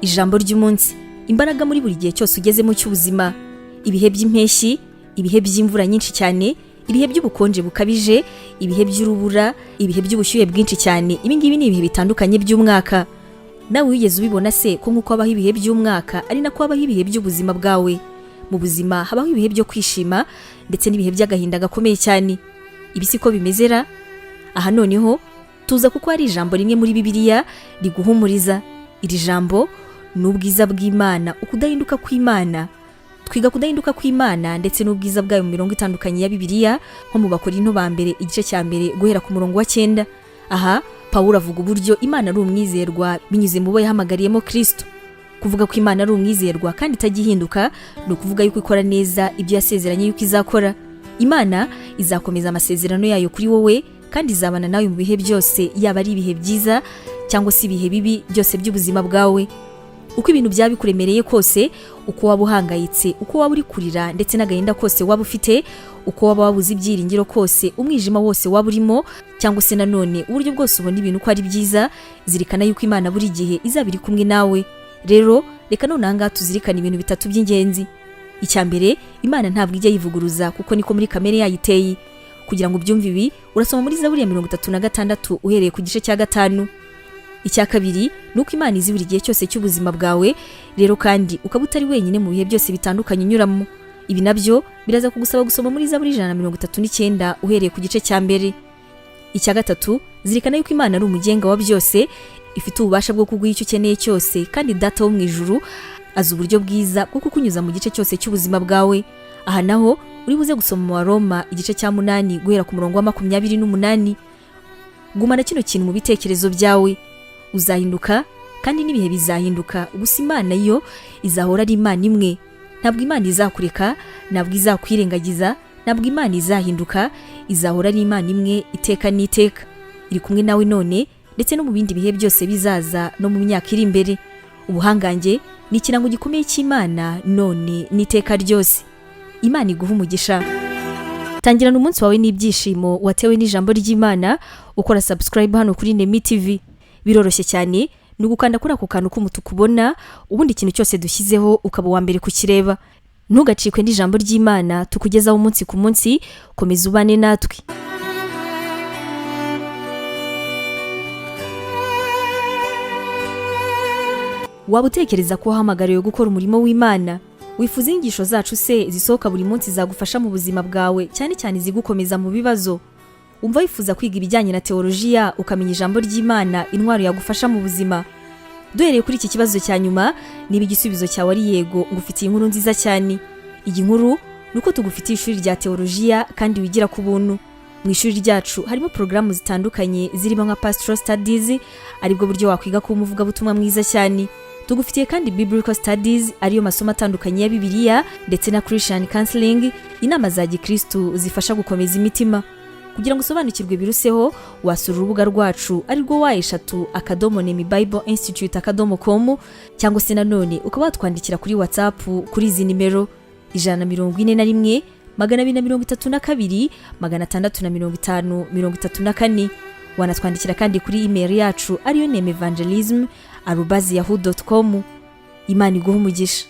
ijambo ry'umunsi, imbaraga muri buri gihe cyose ugezemo cy'ubuzima, ibihe by'impeshyi, ibihe by'imvura nyinshi cyane, ibihe by'ubukonje bukabije, ibihe by'urubura, ibihe by'ubushyuhe bwinshi cyane. Ibi ngibi ni ibihe bitandukanye by'umwaka. Nawe wigeze ubibona se ko nk'uko habaho ibihe by'umwaka ari nako habaho ibihe by'ubuzima bwawe? Mu buzima habaho ibihe byo kwishima ndetse n'ibihe by'agahinda gakomeye cyane. Ibi siko bimezera? Aha noneho tuza kuko hari ijambo rimwe muri Bibiliya riguhumuriza. Iri jambo ni ubwiza bw'Imana, ukudahinduka kw'Imana. Twiga kudahinduka kw'Imana ndetse n'ubwiza bwayo mu mirongo itandukanye ya Bibiliya, nko mu Bakorinto ba mbere igice cya mbere guhera ku murongo wa 9. Aha Pawulo avuga uburyo Imana ari umwizerwa binyuze mu bo yahamagariyemo Kristo. Kuvuga ko Imana ari umwizerwa kandi itagihinduka ni ukuvuga yuko ikora neza ibyo yasezeranye yuko izakora. Imana izakomeza amasezerano yayo kuri wowe kandi izabana nawe mu bihe byose, yaba ari ibihe byiza cyangwa se ibihe bibi byose by'ubuzima bwawe. Uko ibintu byaba bikuremereye kose, uko waba uhangayitse, uko waba uri kurira ndetse n'agahinda kose waba ufite, uko waba wabuze ibyiringiro kose, umwijima wose waba urimo, cyangwa se nanone uburyo bwose ubona ibintu ko ari byiza, zirikana yuko Imana buri gihe izaba iri kumwe nawe. Rero reka none aha ngaha tuzirikana ibintu bitatu by'ingenzi. Icya mbere, Imana ntabwo ijya yivuguruza kuko niko muri kamere yayiteye. Kugira ngo ubyumve ibi, urasoma muri Zaburi ya 36 uhereye ku gice cya 5. Icya kabiri, nuko Imana izi buri gihe cyose cy'ubuzima bwawe, rero kandi ukaba utari wenyine mu bihe byose bitandukanye unyuramo. Ibi nabyo biraza kugusaba gusoma muri Zaburi 139 uhereye ku gice cya mbere. Icya gatatu, zirikana yuko Imana ari umugenga wa byose, ifite ububasha bwo kuguha icyo ukeneye cyose, kandi Data wo mu ijuru azi uburyo bwiza bwo kukunyuza mu gice cyose cy'ubuzima bwawe. Aha naho uri buze gusoma mu Roma igice cya 8 guhera ku murongo wa 28. Gumana kino kintu mu bitekerezo byawe. Uzahinduka kandi n'ibihe bizahinduka, gusa Imana yo izahora ari Imana imwe. Ntabwo Imana izakureka, ntabwo izakwirengagiza, ntabwo Imana izahinduka, izahora ari Imana imwe iteka n'iteka. Iri kumwe nawe none ndetse no mu bindi bihe byose bizaza no mu myaka iri imbere. Ubuhangange ni ikirango gikomeye cy'Imana none n'iteka ryose. Imana iguha umugisha. Tangirana umunsi wawe n'ibyishimo watewe n'ijambo ry'Imana, ukora subscribe hano kuri Nemi TV. Biroroshye cyane, ni ugukanda kuri ako kantu k'umutuku ubona, ubundi ikintu cyose dushyizeho ukaba uwa mbere kukireba. Ntugacikwe n'ijambo ry'Imana tukugezaho umunsi ku munsi. Komeza ubane natwe. Waba utekereza ko wahamagariwe gukora umurimo w'Imana? Wifuza inyigisho zacu se zisohoka buri munsi zagufasha mu buzima bwawe, cyane cyane zigukomeza mu bibazo? Umva wifuza kwiga ibijyanye na teolojiya, ukamenya ijambo ry'Imana, intwaro yagufasha mu buzima? Duhereye kuri iki kibazo cya nyuma, niba igisubizo cyawe ari yego, ngufitiye inkuru nziza cyane. Iyi nkuru nuko tugufitiye ishuri rya teolojiya kandi wigira ku buntu. Mu ishuri ryacu harimo porogaramu zitandukanye zirimo nka Pastoral Studies, aribwo buryo wakwiga kuba umuvugabutumwa mwiza cyane. Tugufitiye kandi Biblical Studies, ariyo masomo atandukanye ya Bibiliya, ndetse na Christian Counseling, inama za Gikristo zifasha gukomeza imitima. Kugira ngo usobanukirwe biruseho, wasura urubuga rwacu arirwo wa@nemibibleinstitute.com, cyangwa se nanone ukaba watwandikira kuri WhatsApp kuri izi nimero 141 232 650 34. Wanatwandikira kandi kuri email yacu ariyo nemevangelism@yahoo.com. Imana iguha umugisha.